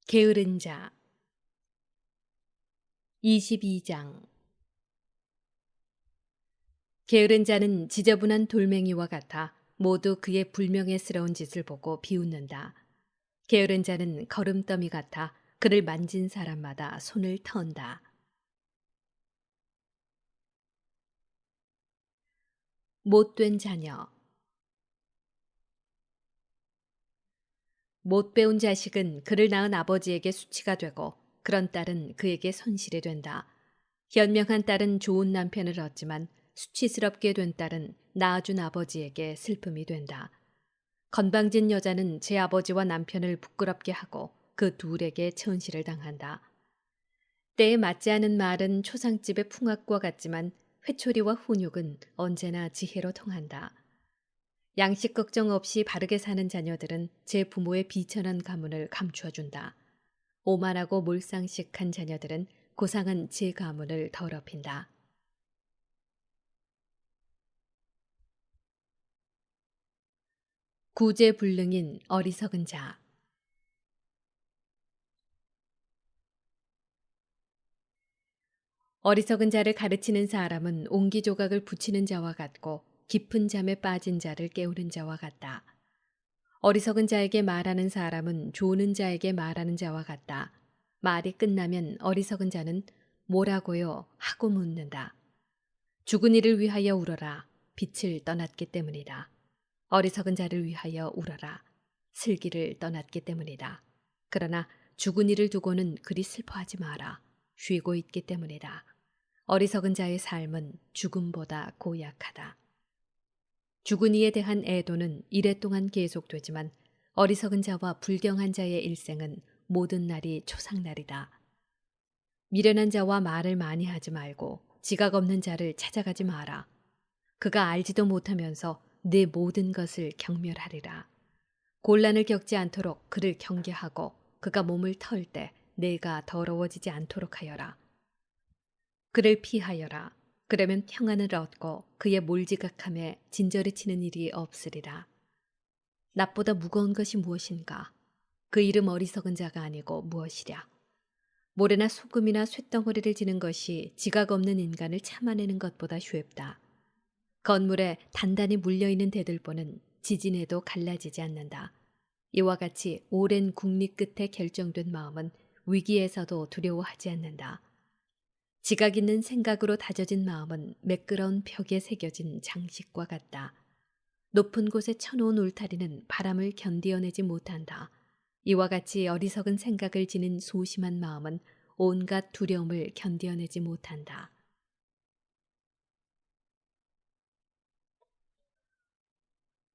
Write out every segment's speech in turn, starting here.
게으른 자 22장 게으른 자는 지저분한 돌멩이와 같아 모두 그의 불명예스러운 짓을 보고 비웃는다. 게으른 자는 거름더미 같아 그를 만진 사람마다 손을 터은다. 못된 자녀 못 배운 자식은 그를 낳은 아버지에게 수치가 되고 그런 딸은 그에게 손실이 된다. 현명한 딸은 좋은 남편을 얻지만 수치스럽게 된 딸은 낳아준 아버지에게 슬픔이 된다. 건방진 여자는 제 아버지와 남편을 부끄럽게 하고 그 둘에게 천시를 당한다. 때에 맞지 않은 말은 초상집의 풍악과 같지만 회초리와 훈육은 언제나 지혜로 통한다. 양식 걱정 없이 바르게 사는 자녀들은 제 부모의 비천한 가문을 감추어준다. 오만하고 몰상식한 자녀들은 고상한 제 가문을 더럽힌다. 구제불능인 어리석은 자 어리석은 자를 가르치는 사람은 옹기조각을 붙이는 자와 같고 깊은 잠에 빠진 자를 깨우는 자와 같다. 어리석은 자에게 말하는 사람은 조는 자에게 말하는 자와 같다. 말이 끝나면 어리석은 자는 뭐라고요? 하고 묻는다. 죽은 이를 위하여 울어라. 빛을 떠났기 때문이다. 어리석은 자를 위하여 울어라. 슬기를 떠났기 때문이다. 그러나 죽은 이를 두고는 그리 슬퍼하지 마라. 쉬고 있기 때문이다. 어리석은 자의 삶은 죽음보다 고약하다. 죽은 이에 대한 애도는 이랫동안 계속되지만 어리석은 자와 불경한 자의 일생은 모든 날이 초상날이다. 미련한 자와 말을 많이 하지 말고 지각 없는 자를 찾아가지 마라. 그가 알지도 못하면서 내 모든 것을 경멸하리라. 곤란을 겪지 않도록 그를 경계하고 그가 몸을 털 때 내가 더러워지지 않도록 하여라. 그를 피하여라. 그러면 평안을 얻고 그의 몰지각함에 진저리 치는 일이 없으리라. 낫보다 무거운 것이 무엇인가? 그 이름 어리석은 자가 아니고 무엇이랴? 모래나 소금이나 쇳덩어리를 지는 것이 지각 없는 인간을 참아내는 것보다 쉽다. 건물에 단단히 물려있는 대들보는 지진에도 갈라지지 않는다. 이와 같이 오랜 국리 끝에 결정된 마음은 위기에서도 두려워하지 않는다. 지각 있는 생각으로 다져진 마음은 매끄러운 벽에 새겨진 장식과 같다. 높은 곳에 쳐놓은 울타리는 바람을 견디어내지 못한다. 이와 같이 어리석은 생각을 지닌 소심한 마음은 온갖 두려움을 견디어내지 못한다.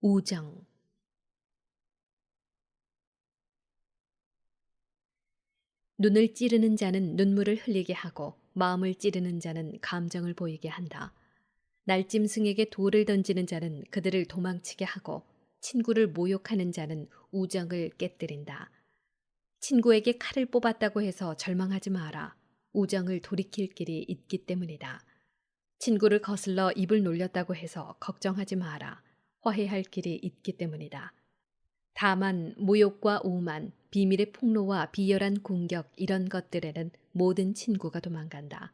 우정 눈을 찌르는 자는 눈물을 흘리게 하고 마음을 찌르는 자는 감정을 보이게 한다. 날짐승에게 돌을 던지는 자는 그들을 도망치게 하고 친구를 모욕하는 자는 우정을 깨뜨린다. 친구에게 칼을 뽑았다고 해서 절망하지 마라. 우정을 돌이킬 길이 있기 때문이다. 친구를 거슬러 입을 놀렸다고 해서 걱정하지 마라. 화해할 길이 있기 때문이다. 다만 모욕과 오만, 비밀의 폭로와 비열한 공격 이런 것들에는 모든 친구가 도망간다.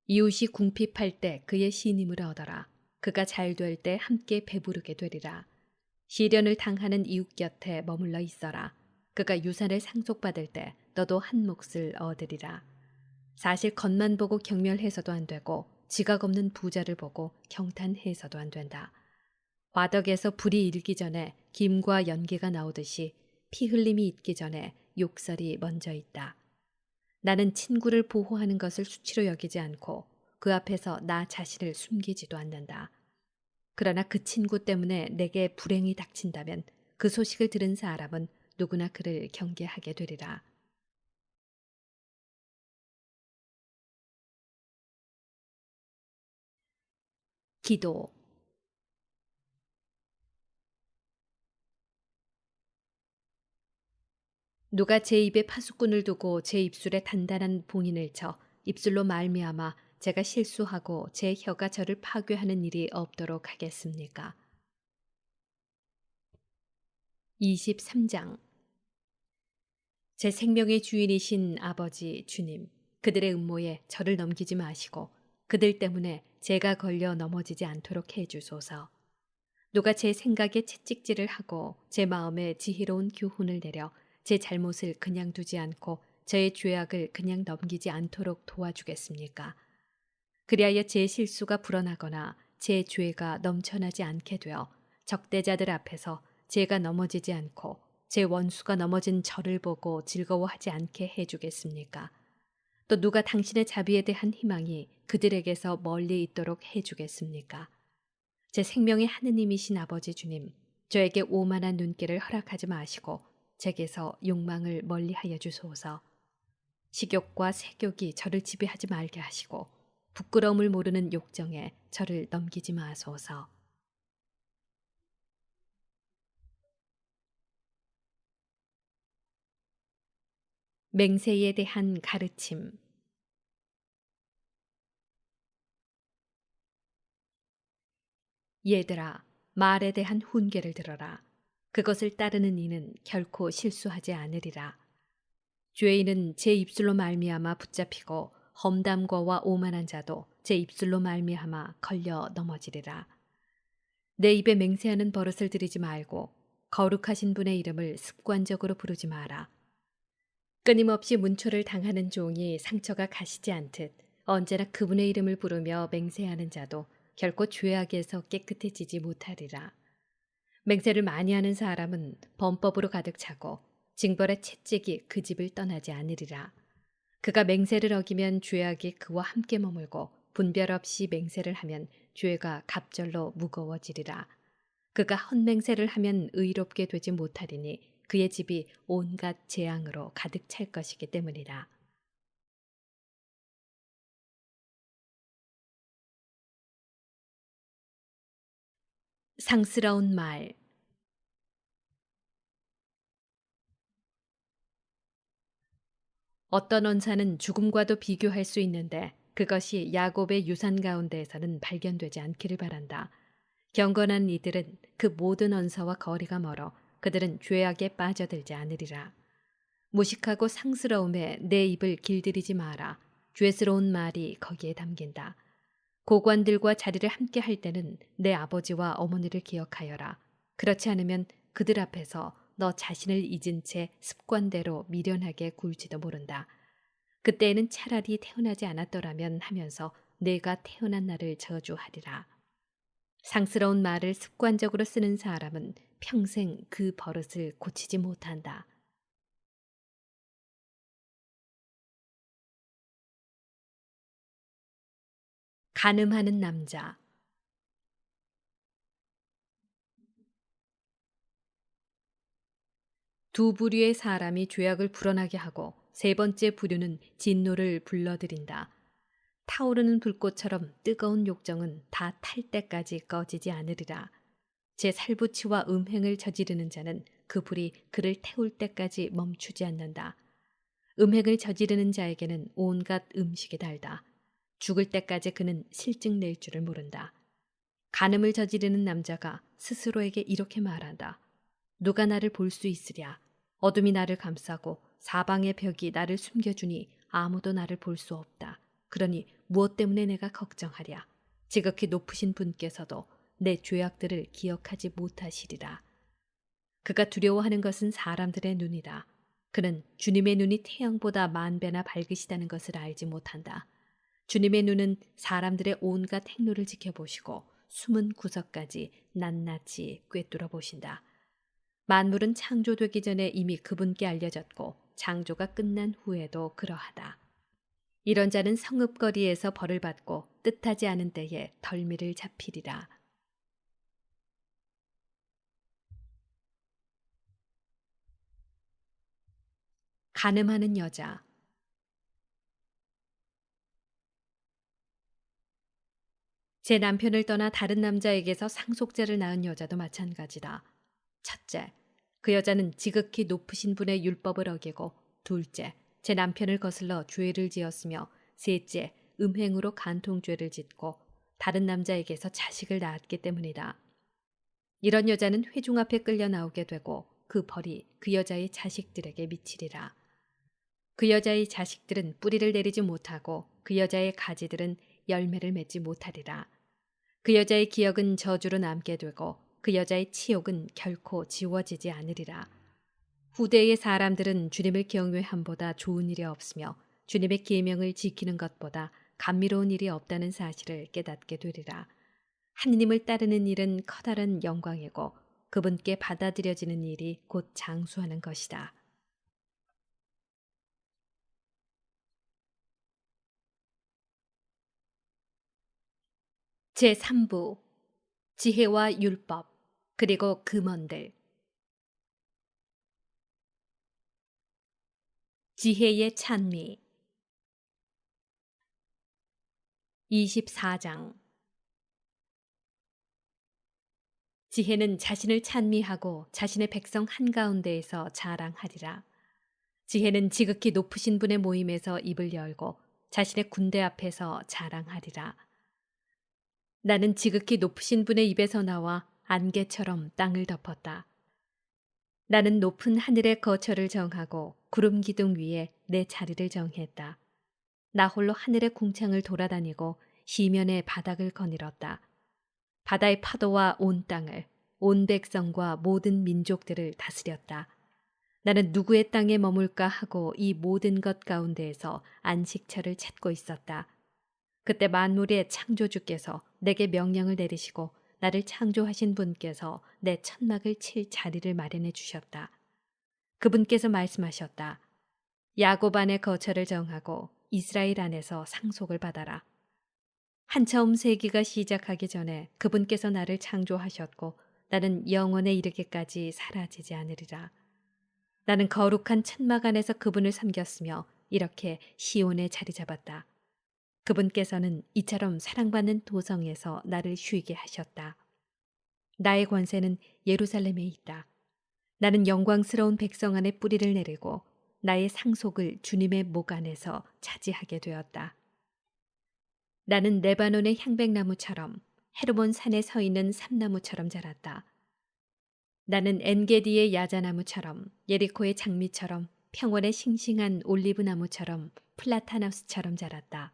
이웃이 궁핍할 때 그의 신임을 얻어라. 그가 잘 될 때 함께 배부르게 되리라. 시련을 당하는 이웃 곁에 머물러 있어라. 그가 유산을 상속받을 때 너도 한 몫을 얻으리라. 사실 겉만 보고 경멸해서도 안 되고 지각 없는 부자를 보고 경탄해서도 안 된다. 화덕에서 불이 일기 전에 김과 연기가 나오듯이 피 흘림이 있기 전에 욕설이 먼저 있다. 나는 친구를 보호하는 것을 수치로 여기지 않고 그 앞에서 나 자신을 숨기지도 않는다. 그러나 그 친구 때문에 내게 불행이 닥친다면 그 소식을 들은 사람은 누구나 그를 경계하게 되리라. 기도 누가 제 입에 파수꾼을 두고 제 입술에 단단한 봉인을 쳐 입술로 말미암아 제가 실수하고 제 혀가 저를 파괴하는 일이 없도록 하겠습니까? 23장 제 생명의 주인이신 아버지 주님, 그들의 음모에 저를 넘기지 마시고 그들 때문에 제가 걸려 넘어지지 않도록 해 주소서. 누가 제 생각에 채찍질을 하고 제 마음에 지혜로운 교훈을 내려 제 잘못을 그냥 두지 않고 저의 죄악을 그냥 넘기지 않도록 도와주겠습니까? 그리하여 제 실수가 불어나거나 제 죄가 넘쳐나지 않게 되어 적대자들 앞에서 제가 넘어지지 않고 제 원수가 넘어진 저를 보고 즐거워하지 않게 해주겠습니까? 또 누가 당신의 자비에 대한 희망이 그들에게서 멀리 있도록 해주겠습니까? 제 생명의 하느님이신 아버지 주님, 저에게 오만한 눈길을 허락하지 마시고 제게서 욕망을 멀리하여 주소서. 식욕과 색욕이 저를 지배하지 말게 하시고 부끄러움을 모르는 욕정에 저를 넘기지 마소서. 맹세에 대한 가르침. 얘들아, 말에 대한 훈계를 들어라. 그것을 따르는 이는 결코 실수하지 않으리라. 죄인은 제 입술로 말미암아 붙잡히고 험담거와 오만한 자도 제 입술로 말미암아 걸려 넘어지리라. 내 입에 맹세하는 버릇을 들이지 말고 거룩하신 분의 이름을 습관적으로 부르지 마라. 끊임없이 문초를 당하는 종이 상처가 가시지 않듯 언제나 그분의 이름을 부르며 맹세하는 자도 결코 죄악에서 깨끗해지지 못하리라. 맹세를 많이 하는 사람은 범법으로 가득 차고 징벌의 채찍이 그 집을 떠나지 않으리라. 그가 맹세를 어기면 죄악이 그와 함께 머물고 분별 없이 맹세를 하면 죄가 갑절로 무거워지리라. 그가 헛맹세를 하면 의롭게 되지 못하리니 그의 집이 온갖 재앙으로 가득 찰 것이기 때문이라. 상스러운 말. 어떤 언사는 죽음과도 비교할 수 있는데 그것이 야곱의 유산 가운데에서는 발견되지 않기를 바란다. 경건한 이들은 그 모든 언사와 거리가 멀어 그들은 죄악에 빠져들지 않으리라. 무식하고 상스러움에 내 입을 길들이지 마라. 죄스러운 말이 거기에 담긴다. 고관들과 자리를 함께 할 때는 내 아버지와 어머니를 기억하여라. 그렇지 않으면 그들 앞에서 너 자신을 잊은 채 습관대로 미련하게 굴지도 모른다. 그때에는 차라리 태어나지 않았더라면 하면서 내가 태어난 날을 저주하리라. 상스러운 말을 습관적으로 쓰는 사람은 평생 그 버릇을 고치지 못한다. 간음하는 남자. 두 부류의 사람이 죄악을 불어나게 하고 세 번째 부류는 진노를 불러들인다. 타오르는 불꽃처럼 뜨거운 욕정은 다 탈 때까지 꺼지지 않으리라. 제 살부치와 음행을 저지르는 자는 그 불이 그를 태울 때까지 멈추지 않는다. 음행을 저지르는 자에게는 온갖 음식이 달다. 죽을 때까지 그는 실증 낼 줄을 모른다. 간음을 저지르는 남자가 스스로에게 이렇게 말한다. 누가 나를 볼 수 있으랴. 어둠이 나를 감싸고 사방의 벽이 나를 숨겨주니 아무도 나를 볼 수 없다. 그러니 무엇 때문에 내가 걱정하랴. 지극히 높으신 분께서도 내 죄악들을 기억하지 못하시리라. 그가 두려워하는 것은 사람들의 눈이다. 그는 주님의 눈이 태양보다 만 배나 밝으시다는 것을 알지 못한다. 주님의 눈은 사람들의 온갖 행로를 지켜보시고 숨은 구석까지 낱낱이 꿰뚫어 보신다. 만물은 창조되기 전에 이미 그분께 알려졌고 창조가 끝난 후에도 그러하다. 이런 자는 성읍거리에서 벌을 받고 뜻하지 않은 때에 덜미를 잡히리라. 간음하는 여자. 제 남편을 떠나 다른 남자에게서 상속자를 낳은 여자도 마찬가지다. 첫째, 그 여자는 지극히 높으신 분의 율법을 어기고, 둘째, 제 남편을 거슬러 죄를 지었으며, 셋째, 음행으로 간통죄를 짓고 다른 남자에게서 자식을 낳았기 때문이다. 이런 여자는 회중 앞에 끌려 나오게 되고 그 벌이 그 여자의 자식들에게 미치리라. 그 여자의 자식들은 뿌리를 내리지 못하고 그 여자의 가지들은 열매를 맺지 못하리라. 그 여자의 기억은 저주로 남게 되고 그 여자의 치욕은 결코 지워지지 않으리라. 후대의 사람들은 주님을 경외함보다 좋은 일이 없으며 주님의 계명을 지키는 것보다 감미로운 일이 없다는 사실을 깨닫게 되리라. 하느님을 따르는 일은 커다란 영광이고 그분께 받아들여지는 일이 곧 장수하는 것이다. 제3부 지혜와 율법 그리고 금언들. 지혜의 찬미. 24장. 지혜는 자신을 찬미하고 자신의 백성 한가운데에서 자랑하리라. 지혜는 지극히 높으신 분의 모임에서 입을 열고 자신의 군대 앞에서 자랑하리라. 나는 지극히 높으신 분의 입에서 나와 안개처럼 땅을 덮었다. 나는 높은 하늘의 거처를 정하고 구름 기둥 위에 내 자리를 정했다. 나 홀로 하늘의 궁창을 돌아다니고 시면의 바닥을 거닐었다. 바다의 파도와 온 땅을, 온 백성과 모든 민족들을 다스렸다. 나는 누구의 땅에 머물까 하고 이 모든 것 가운데에서 안식처를 찾고 있었다. 그때 만물의 창조주께서 내게 명령을 내리시고 나를 창조하신 분께서 내 천막을 칠 자리를 마련해 주셨다. 그분께서 말씀하셨다. 야곱 안에 거처를 정하고 이스라엘 안에서 상속을 받아라. 한처음 세기가 시작하기 전에 그분께서 나를 창조하셨고 나는 영원에 이르기까지 사라지지 않으리라. 나는 거룩한 천막 안에서 그분을 섬겼으며 이렇게 시온에 자리 잡았다. 그분께서는 이처럼 사랑받는 도성에서 나를 쉬게 하셨다. 나의 권세는 예루살렘에 있다. 나는 영광스러운 백성 안에 뿌리를 내리고 나의 상속을 주님의 목 안에서 차지하게 되었다. 나는 레바논의 향백나무처럼 헤르몬 산에 서 있는 삼나무처럼 자랐다. 나는 엔게디의 야자나무처럼 예리코의 장미처럼 평원의 싱싱한 올리브나무처럼 플라타나스처럼 자랐다.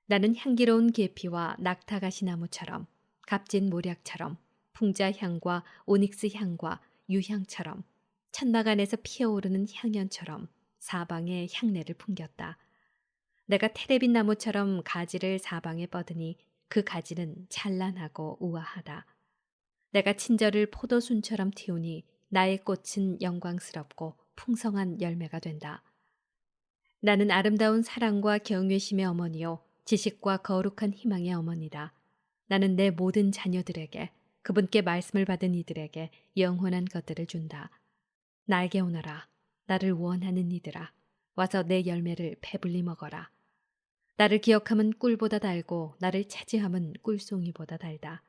나는 향기로운 계피와 낙타가시 나무처럼 값진 모략처럼 풍자향과 오닉스 향과 유향처럼 천막 안에서 피어오르는 향연처럼 사방에 향내를 풍겼다. 내가 테레빈 나무처럼 가지를 사방에 뻗으니 그 가지는 찬란하고 우아하다. 내가 친절을 포도순처럼 틔우니 나의 꽃은 영광스럽고 풍성한 열매가 된다. 나는 아름다운 사랑과 경외심의 어머니요 지식과 거룩한 희망의 어머니다. 나는 내 모든 자녀들에게 그분께 말씀을 받은 이들에게 영원한 것들을 준다. 나에게 오너라. 나를 원하는 이들아. 와서 내 열매를 배불리 먹어라. 나를 기억함은 꿀보다 달고 나를 차지함은 꿀송이보다 달다.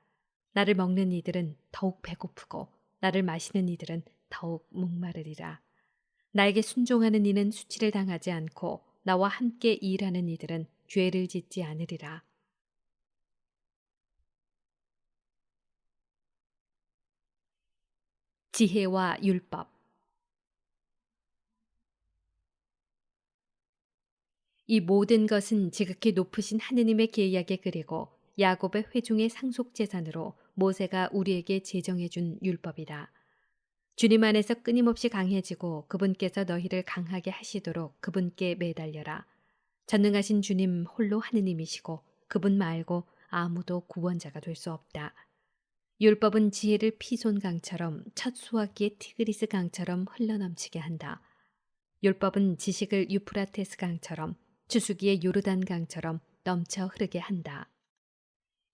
나를 먹는 이들은 더욱 배고프고 나를 마시는 이들은 더욱 목마르리라. 나에게 순종하는 이는 수치를 당하지 않고 나와 함께 일하는 이들은 죄를 짓지 않으리라. 지혜와 율법. 이 모든 것은 지극히 높으신 하느님의 계약에 그리고 야곱의 회중의 상속 재산으로 모세가 우리에게 제정해 준 율법이다. 주님 안에서 끊임없이 강해지고 그분께서 너희를 강하게 하시도록 그분께 매달려라. 전능하신 주님 홀로 하느님이시고 그분 말고 아무도 구원자가 될 수 없다. 율법은 지혜를 피손강처럼 첫 수확기의 티그리스 강처럼 흘러넘치게 한다. 율법은 지식을 유프라테스 강처럼 추수기의 요르단 강처럼 넘쳐 흐르게 한다.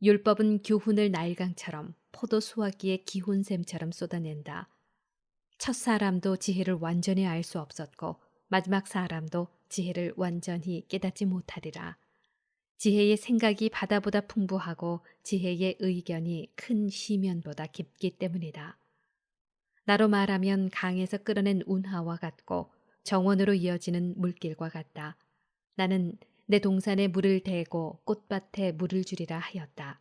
율법은 교훈을 나일강처럼 포도 수확기의 기혼샘처럼 쏟아낸다. 첫 사람도 지혜를 완전히 알 수 없었고 마지막 사람도 지혜를 완전히 깨닫지 못하리라. 지혜의 생각이 바다보다 풍부하고 지혜의 의견이 큰 시면보다 깊기 때문이다. 나로 말하면 강에서 끌어낸 운하와 같고 정원으로 이어지는 물길과 같다. 나는 내 동산에 물을 대고 꽃밭에 물을 주리라 하였다.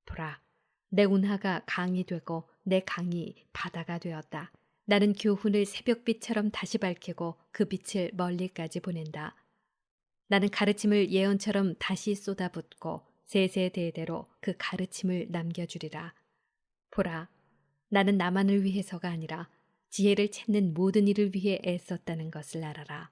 보라, 내 운하가 강이 되고 내 강이 바다가 되었다. 나는 교훈을 새벽빛처럼 다시 밝히고 그 빛을 멀리까지 보낸다. 나는 가르침을 예언처럼 다시 쏟아붓고 세세대대로 그 가르침을 남겨주리라. 보라, 나는 나만을 위해서가 아니라 지혜를 찾는 모든 이를 위해 애썼다는 것을 알아라.